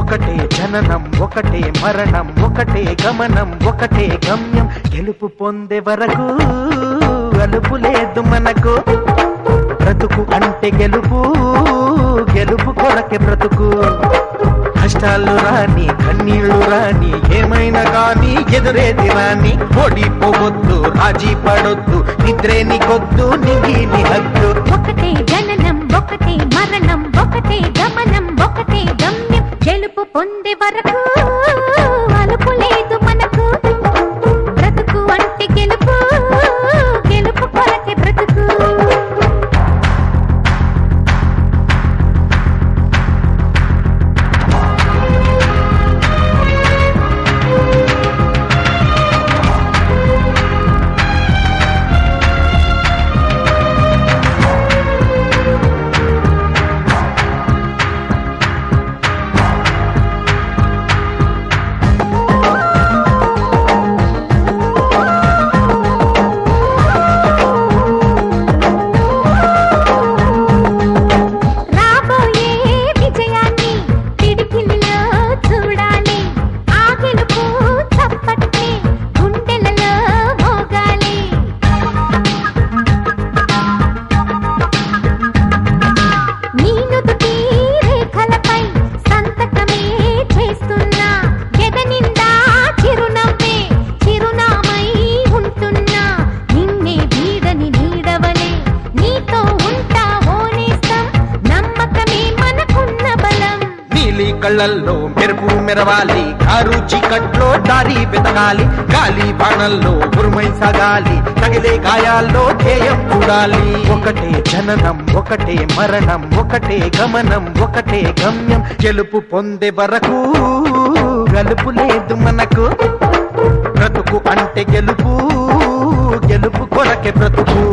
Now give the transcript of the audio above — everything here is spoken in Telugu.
ఒకటే జననం ఒకటే మరణం ఒకటే గమనం ఒకటే గమ్యం గెలుపు పొందే వరకు అలుపు లేదు మనకు బ్రతుకు అంటే గెలుపు గెలుపు కొరకే బ్రతుకు కష్టాలు రాని కన్నీళ్లు రాని ఏమైనా కానీ ఎదురేది రాని ఓడిపోవద్దు రాజీ పడొద్దు నిద్రే నీకొద్దు నీ హద్దు ఒకటే జననం ఒకటే మరణం ఒకటే గమనం ఒకటే గమ్యం గెలుపు పొందే వరకు అలుపు లేదు మనకు బ్రతుకు అంటే గెలుపు గెలుపు కొరకే బ్రతుకు కళ్ళల్లో మెరుపు మెరవాలి కారు చీకట్లో దారి వెతకాలి గాలి బాణల్లో ఉరుమై సాగాలి తగిలే గాయాల్లో ధ్యేయం చూడాలి ఒకటే జననం ఒకటే మరణం ఒకటే గమనం ఒకటే గమ్యం గెలుపు పొందే వరకు గలుపు లేదు మనకు బ్రతుకు అంటే గెలుపు గెలుపు కొరకే బ్రతుకు